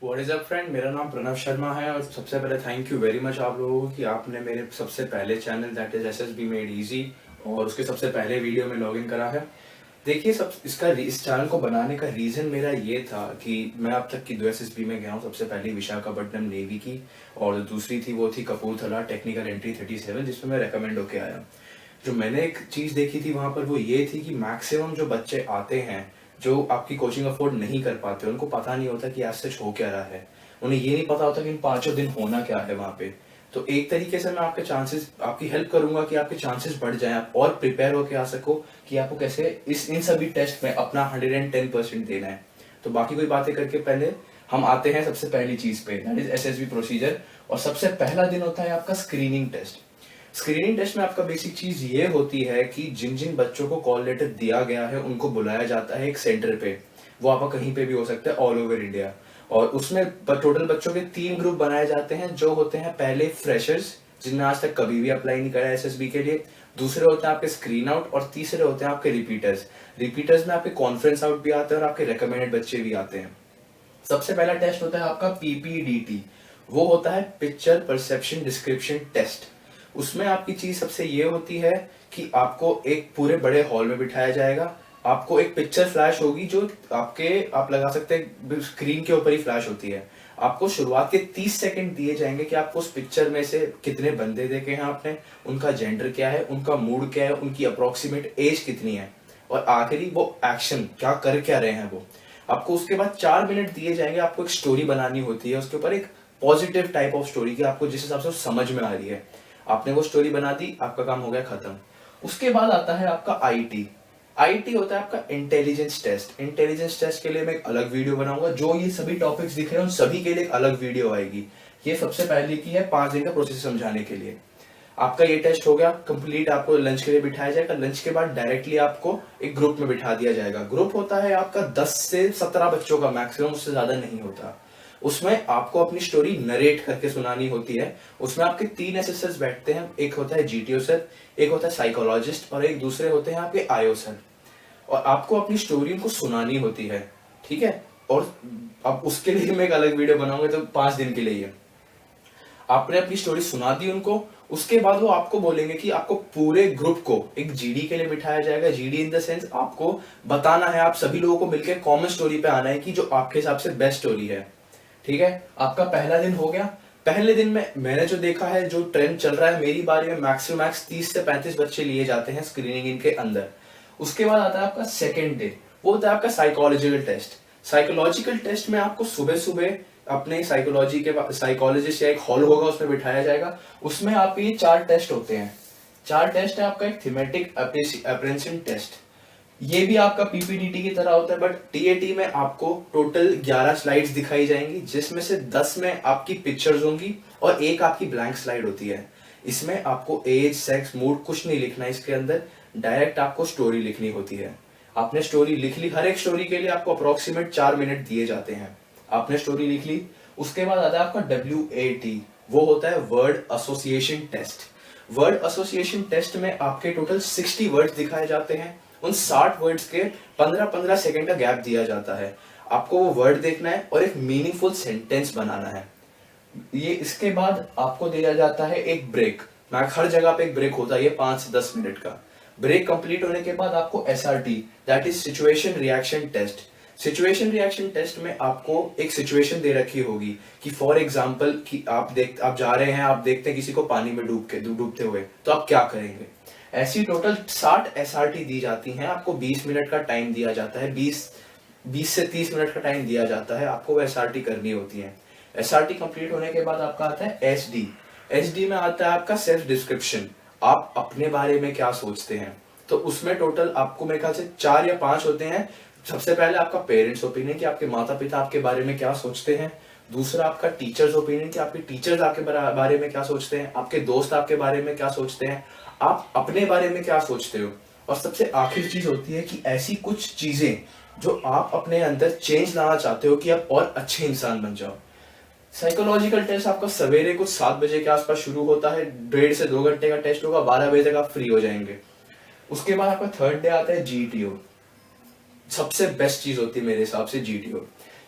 What is up friend, मेरा नाम प्रणव शर्मा है और सबसे पहले थैंक यू वेरी मच आप लोगों को कि आपने मेरे सबसे पहले channel that is SSB made easy और उसके सबसे पहले वीडियो में लॉगिन करा है। देखिए, सब इस चैनल को बनाने का रीज़न मेरा ये था कि मैं अब तक की 2 एसएसबी में गया हूँ। सबसे पहली विशाखापट्टनम नेवी की और दूसरी थी वो थी कपूरथला टेक्निकल एंट्री 37 जिसमें मैं रेकमेंड होके आया। जो मैंने एक चीज़ देखी थी वहाँ पर वो ये थी कि मैक्सिमम जो बच्चे आते हैं जो आपकी कोचिंग अफोर्ड नहीं कर पाते, उनको पता नहीं होता कि आज सच हो क्या रहा है। उन्हें ये नहीं पता होता कि इन 5 दिन होना क्या है वहाँ पे। तो एक तरीके से मैं आपकी हेल्प करूंगा कि आपके चांसेस बढ़ जाएं, आप और प्रिपेयर होके आ सको कि आपको कैसे इन सभी टेस्ट में अपना 110% देना है। तो बाकी कोई बातें करके पहले हम आते हैं सबसे पहली चीज पे, दैट इज एसएसबी प्रोसीजर। और सबसे पहला दिन होता है आपका स्क्रीनिंग टेस्ट। स्क्रीनिंग टेस्ट में आपका बेसिक चीज ये होती है कि जिन जिन बच्चों को कॉल लेटर दिया गया है उनको बुलाया जाता है एक सेंटर पे। वो आपका कहीं पे भी हो सकता है ऑल ओवर इंडिया। और उसमें टोटल बच्चों के 3 ग्रुप बनाए जाते हैं जो होते हैं पहले फ्रेशर्स जिनने आज तक कभी भी अप्लाई नहीं करा एसएसबी के लिए, दूसरे होते हैं आपके स्क्रीन आउट और तीसरे होते हैं आपके रिपीटर्स। रिपीटर्स में आपके कॉन्फ्रेंस आउट भी आते हैं और आपके रिकमेंडेड बच्चे भी आते हैं। सबसे पहला टेस्ट होता है आपका पीपीडीटी। वो होता है पिक्चर परसेप्शन डिस्क्रिप्शन टेस्ट। उसमें आपकी चीज सबसे ये होती है कि आपको एक पूरे बड़े हॉल में बिठाया जाएगा। आपको एक पिक्चर फ्लैश होगी जो आप लगा सकते हैं स्क्रीन के ऊपर ही फ्लैश होती है। आपको शुरुआत के 30 सेकंड दिए जाएंगे कि आपको उस पिक्चर में से कितने बंदे देखे हैं आपने, उनका जेंडर क्या है, उनका मूड क्या है, उनकी अप्रोक्सीमेट एज कितनी है और आखिरी वो एक्शन क्या रहे हैं वो। आपको उसके बाद 4 मिनट दिए जाएंगे। आपको एक स्टोरी बनानी होती है उसके ऊपर, एक पॉजिटिव टाइप ऑफ स्टोरी की आपको जिस हिसाब से समझ में आ रही है। आपने वो स्टोरी बना दी, आपका काम हो गया खत्म। उसके बाद आता है आपका आईटी। आईटी होता है आपका इंटेलिजेंस टेस्ट। इंटेलिजेंस टेस्ट के लिए मैं एक अलग वीडियो बनाऊंगा। जो ये सभी टॉपिक्स दिख रहे हैं उन सभी के लिए एक अलग वीडियो आएगी। ये सबसे पहले की है 5 दिन का प्रोसेस समझाने के लिए। आपका ये टेस्ट हो गया कंप्लीट। आपको लंच के लिए बिठाया जाएगा। लंच के बाद डायरेक्टली आपको एक ग्रुप में बिठा दिया जाएगा। ग्रुप होता है आपका 10 से 17 बच्चों का मैक्सिमम, उससे ज्यादा नहीं होता। उसमें आपको अपनी स्टोरी नरेट करके सुनानी होती है। उसमें आपके 3 एसएसएस बैठते हैं। एक होता है जीटीओ सर, एक होता है साइकोलॉजिस्ट और एक दूसरे होते हैं आपके आईओ सर। और आपको अपनी स्टोरी उनको सुनानी होती है, ठीक है। और अब उसके लिए मैं एक अलग वीडियो बनाऊंगा, तो 5 दिन के लिए है। आपने अपनी स्टोरी सुना दी उनको। उसके बाद वो आपको बोलेंगे कि आपको पूरे ग्रुप को एक जीडी के लिए बिठाया जाएगा। जीडी इन द सेंस आपको बताना है, आप सभी लोगों को मिलकर कॉमन स्टोरी पे आना है कि जो आपके हिसाब से बेस्ट स्टोरी है, ठीक है। आपका पहला दिन हो गया। पहले दिन में मैंने जो देखा है, जो ट्रेंड चल रहा है मेरी बारी में, मैक्सिमम 30 से 35 बच्चे लिए जाते हैं स्क्रीनिंग इनके अंदर। उसके बाद आता है आपका सेकेंड डे। वो होता है आपका साइकोलॉजिकल टेस्ट। साइकोलॉजिकल टेस्ट में आपको सुबह सुबह अपने साइकोलॉजिस्ट या एक हॉल होगा उसमें बिठाया जाएगा। उसमें आपके ये 4 टेस्ट होते हैं। 4 टेस्ट है आपका। एक थीमेटिक अप्रेंशन टेस्ट, ये भी आपका पीपीडीटी की तरह होता है, बट टीएटी में आपको टोटल 11 स्लाइड्स दिखाई जाएंगी जिसमें से 10 में आपकी पिक्चर्स होंगी और एक आपकी ब्लैंक स्लाइड होती है। इसमें आपको एज सेक्स मूड कुछ नहीं लिखना है इसके अंदर, डायरेक्ट आपको स्टोरी लिखनी होती है। आपने स्टोरी लिख ली। हर एक स्टोरी के लिए आपको अप्रोक्सीमेट 4 मिनट दिए जाते हैं। आपने स्टोरी लिख ली। उसके बाद आता है आपका WAT। वो होता है word association test. Word association test में आपके टोटल 60 वर्ड्स दिखाए जाते हैं। उन 60 वर्ड्स के 15-15 सेकंड का गैप दिया जाता है। आपको वो वर्ड देखना है और एक मीनिंगफुल सेंटेंस बनाना है। ये इसके बाद आपको दिया जाता है एक ब्रेक। हर जगह पे एक ब्रेक होता है, ये 5 से 10 मिनट का। ब्रेक कंप्लीट होने के बाद आपको SRT, that is situation reaction test. Situation reaction test में आपको एक सिचुएशन दे रखी होगी कि फॉर एग्जांपल कि आप जा रहे हैं, आप देखते हैं किसी को पानी में डूबते हुए, तो आप क्या करेंगे। ऐसी टोटल 60 SRT दी जाती हैं। आपको 20 मिनट का टाइम दिया जाता है। 20 से 30 मिनट का टाइम दिया जाता है। आपको वो SRT करनी होती है। SRT कंप्लीट होने के बाद आपका आता है SD। SD में आता है आपका सेल्फ डिस्क्रिप्शन। आप अपने बारे में क्या सोचते हैं। तो उसमें टोटल आपको मेरे ख्याल से 4 या 5 होते हैं। सबसे पहले आपका पेरेंट्स ओपिनियन कि आपके माता पिता आपके बारे में क्या सोचते हैं। दूसरा आपका टीचर्स ओपिनियन कि आपके टीचर्स आपके बारे में क्या सोचते हैं। आपके दोस्त आपके बारे में क्या सोचते हैं। आप अपने बारे में क्या सोचते हो। और सबसे आखिरी चीज होती है कि ऐसी कुछ चीजें जो आप अपने अंदर चेंज लाना चाहते हो कि आप और अच्छे इंसान बन जाओ। साइकोलॉजिकल टेस्ट आपका सवेरे कुछ 7 बजे के आसपास शुरू होता है। 1.5 से 2 घंटे का टेस्ट होगा। 12 बजे तक आप फ्री हो जाएंगे। उसके बाद आपका थर्ड डे आता है GTO। सबसे बेस्ट चीज होती है मेरे हिसाब से GTO।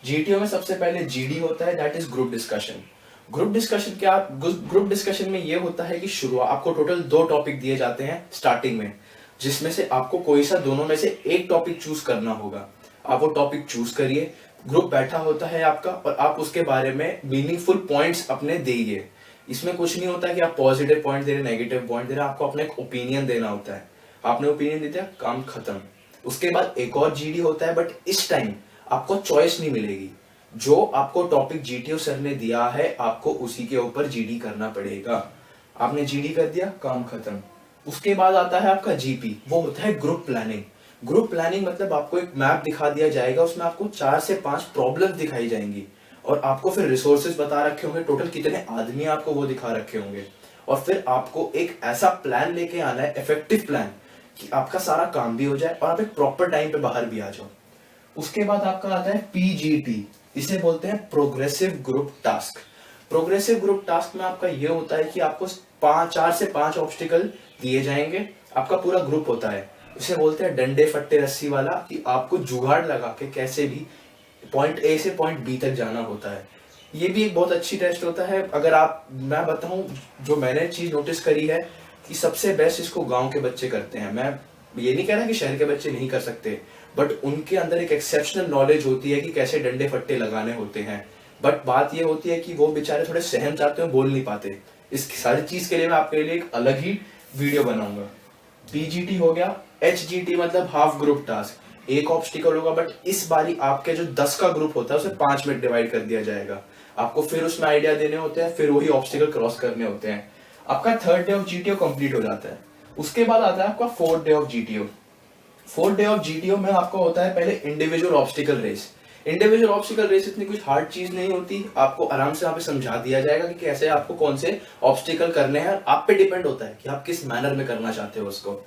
जीटीओ में सबसे पहले जीडी होता है, that is group discussion. Group discussion क्या, ग्रुप डिस्कशन में ये होता है कि शुरुआत आपको टोटल 2 टॉपिक दिए जाते हैं स्टार्टिंग में, जिसमें से आपको कोई सा दोनों में से एक टॉपिक चूज करना होगा। आप वो टॉपिक चूज करिए, ग्रुप बैठा होता है आपका और आप उसके बारे में मीनिंगफुल पॉइंट्स अपने देइए। इसमें कुछ नहीं होता कि आप पॉजिटिव पॉइंट दे रहे, नेगेटिव पॉइंट दे रहे, आपको अपना एक ओपिनियन देना होता है। आपने ओपिनियन दे दिया, काम खत्म। उसके बाद एक और जीडी होता है, बट इस टाइम आपको चॉइस नहीं मिलेगी। जो आपको टॉपिक जीटीओ सर ने दिया है आपको उसी के ऊपर जीडी करना पड़ेगा। आपने जीडी कर दिया, काम खत्म। उसके बाद आता है आपका जीपी, वो होता है ग्रुप प्लानिंग। ग्रुप प्लानिंग मतलब आपको एक मैप दिखा दिया जाएगा, उसमें आपको 4 से 5 प्रॉब्लम दिखाई जाएंगी और आपको फिर रिसोर्सेज बता रखे होंगे, टोटल कितने आदमी आपको वो दिखा रखे होंगे, और फिर आपको एक ऐसा प्लान लेके आना है, इफेक्टिव प्लान, कि आपका सारा काम भी हो जाए और आप एक प्रॉपर टाइम पे बाहर भी आ जाओ। उसके बाद आपका आता है पीजीटी, इसे बोलते हैं progressive group task. Progressive group task में आपका ये होता है कि आपको 4 से 5 ऑब्स्टिकल दिए जाएंगे, आपका पूरा ग्रुप होता है, इसे बोलते हैं डंडे फट्टे रस्सी वाला, कि आपको जुगाड़ लगा के कैसे भी पॉइंट ए से पॉइंट बी तक जाना होता है। ये भी एक बहुत अच्छी टेस्ट होता है। अगर आप, मैं बताऊं जो मैंने चीज नोटिस करी है कि सबसे बेस्ट इसको गांव के बच्चे करते हैं। मैं ये नहीं कह रहा कि शहर के बच्चे नहीं कर सकते, बट उनके अंदर एक एक्सेप्शनल नॉलेज होती है कि कैसे डंडे फट्टे लगाने होते हैं। बट बात ये होती है कि वो बेचारे थोड़े सहम जाते हैं, बोल नहीं पाते। इस सारी चीज के लिए मैं आपके लिए एक अलग ही वीडियो बनाऊंगा। पीजीटी हो गया। एचजीटी मतलब हाफ ग्रुप टास्क, एक ऑब्स्टिकल होगा, बट इस बारी आपके जो 10 का ग्रुप होता है उसे 5 में डिवाइड कर दिया जाएगा। आपको फिर उसमें आइडिया देने होते हैं, फिर वही ऑब्स्टिकल क्रॉस करने होते हैं। आपका 3rd day of GTO complete हो जाता है। उसके बाद आता है आपका 4th day of GTO. 4th day of GTO में आपका होता है पहले individual obstacle race. Individual obstacle race इतनी कुछ हार्ड चीज नहीं होती, आपको आराम से यहाँ पे समझा दिया जाएगा कि कैसे आपको कौन से ऑब्स्टिकल करने हैं। आप पे डिपेंड होता है कि आप किस मैनर में करना चाहते हो उसको।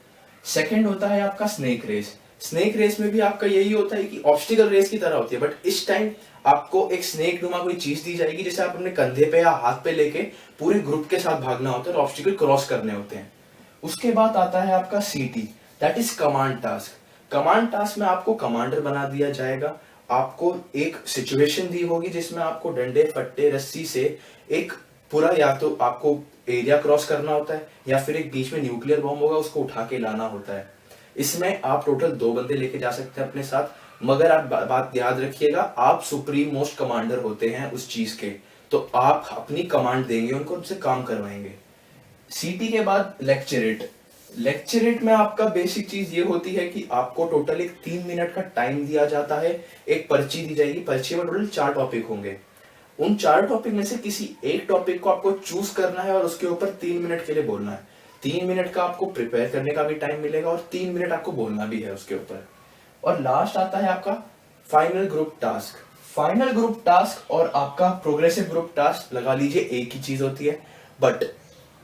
सेकंड होता है आपका स्नेक रेस। स्नेक रेस में भी आपका यही होता है कि ऑब्स्टिकल रेस की तरह होती है, बट इस टाइम आपको एक स्नेक नुमा कोई चीज दी जाएगी जिसे आप अपने कंधे पे या हाथ पे लेके पूरे ग्रुप के साथ भागना होता है और ऑब्स्टिकल क्रॉस करने होते हैं। उसके बाद आता है आपका सीटी, that is command task. Command task में आपको कमांडर बना दिया जाएगा। आपको एक सिचुएशन दी होगी जिसमें आपको डंडे फट्टे रस्सी से एक पूरा, या तो आपको एरिया क्रॉस करना होता है या फिर एक बीच में न्यूक्लियर बॉम्ब होगा उसको उठा के लाना होता है। इसमें आप टोटल 2 बंदे लेके जा सकते हैं अपने साथ, मगर आप बात याद रखिएगा, आप सुप्रीम मोस्ट कमांडर होते हैं उस चीज के, तो आप अपनी कमांड देंगे उनको, उनसे काम करवाएंगे। सीटी के बाद लेक्चरेट। लेक्चरेट में आपका बेसिक चीज ये होती है कि आपको टोटल एक 3 मिनट का टाइम दिया जाता है, एक पर्ची दी जाएगी, पर्ची में टोटल 4 टॉपिक होंगे। उन 4 टॉपिक में से किसी एक टॉपिक को आपको चूज करना है और उसके ऊपर 3 मिनट के लिए बोलना है। 3 मिनट का आपको प्रिपेयर करने का भी टाइम मिलेगा और 3 मिनट आपको बोलना भी है उसके ऊपर। और लास्ट आता है आपका final group task. Final group task और आपका प्रोग्रेसिव ग्रुप टास्क लगा लीजिए एक ही चीज होती है, बट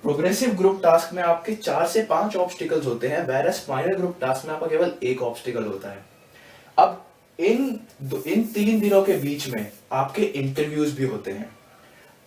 प्रोग्रेसिव ग्रुप टास्क में आपके 4 से 5 ऑब्स्टिकल्स होते हैं, वेरस फाइनल ग्रुप टास्क में आपका केवल एक ऑब्स्टिकल होता है। अब इन 3 दिनों के बीच में आपके इंटरव्यूज भी होते हैं।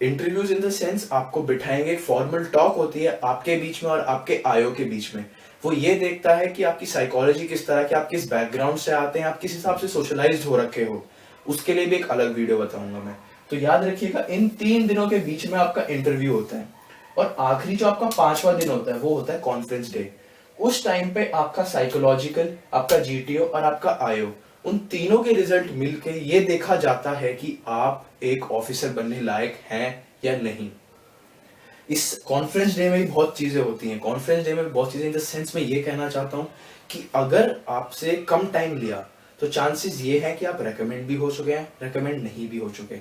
इंटरव्यूज इन द सेंस आपको बिठाएंगे, एक फॉर्मल टॉक होती है आपके बीच में और आपके आयो के बीच में। वो ये देखता है कि आपकी साइकोलॉजी किस तरह की, आप किस बैकग्राउंड से आते हैं, आप किस हिसाब से सोशलाइज्ड हो रखे हो। उसके लिए भी एक अलग वीडियो बताऊंगा मैं। तो याद रखिएगा, इन 3 दिनों के बीच में आपका इंटरव्यू होता है और आखिरी जो आपका 5वां दिन होता है वो होता है कॉन्फ्रेंस डे। उस टाइम पे आपका साइकोलॉजिकल, आपका जीटीओ और आपका आयो, उन तीनों के रिजल्ट मिलके ये देखा जाता है कि आप एक ऑफिसर बनने लायक हैं या नहीं। इस कॉन्फ्रेंस डे में भी बहुत चीजें होती हैं। कॉन्फ्रेंस डे में भी बहुत चीजें इन द सेंस में ये कहना चाहता हूं कि अगर आपसे कम टाइम लिया तो चांसेस ये है कि आप रेकमेंड भी हो चुके हैं, रेकमेंड नहीं भी हो चुके।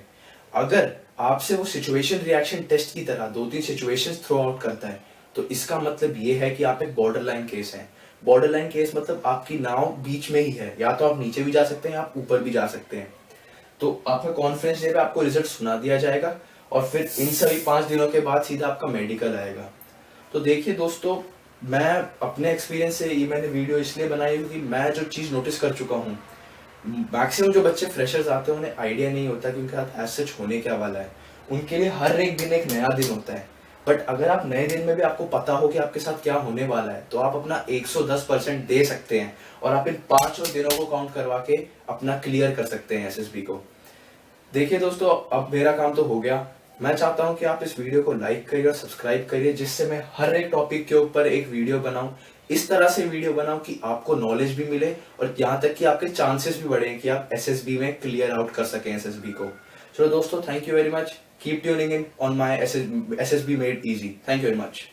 अगर आपसे वो सिचुएशन रिएक्शन टेस्ट की तरह 2-3 सिचुएशंस थ्रो आउट करता है तो इसका मतलब ये है कि आप एक बॉर्डर लाइन केस हैं। बॉर्डर लाइन केस मतलब आपकी नाव बीच में ही है, या तो आप नीचे भी जा सकते हैं, आप ऊपर भी जा सकते हैं। तो आपका कॉन्फ्रेंस डे पे आपको रिजल्ट सुना दिया जाएगा और फिर इन सभी 5 दिनों के बाद सीधा आपका मेडिकल आएगा। तो देखिए दोस्तों, मैं अपने एक्सपीरियंस से ये मैंने वीडियो इसलिए बनाई क्योंकि मैं जो चीज नोटिस कर चुका हूँ, मैक्सिमम जो बच्चे फ्रेशर्स आते हैं उन्हें आइडिया नहीं होता कि उनके साथ एज सच होने क्या वाला है। उनके लिए हर एक दिन एक नया दिन होता है, बट अगर आप नए दिन में भी आपको पता हो कि आपके साथ क्या होने वाला है तो आप अपना 110% दे सकते हैं और आप इन 5 दिनों को काउंट करवा के अपना क्लियर कर सकते हैं एसएसबी को। देखिए दोस्तों, अब मेरा काम तो हो गया। मैं चाहता हूं कि आप इस वीडियो को लाइक करिए और सब्सक्राइब करिए, जिससे मैं हर एक टॉपिक के ऊपर एक वीडियो बनाऊं। इस तरह से वीडियो बनाऊं कि आपको नॉलेज भी मिले और यहाँ तक कि आपके चांसेस भी बढ़े कि आप एसएसबी में क्लियर आउट कर सकें एसएसबी को। चलो दोस्तों, thank you very much. Keep tuning in on my SSB made easy. Thank you very much.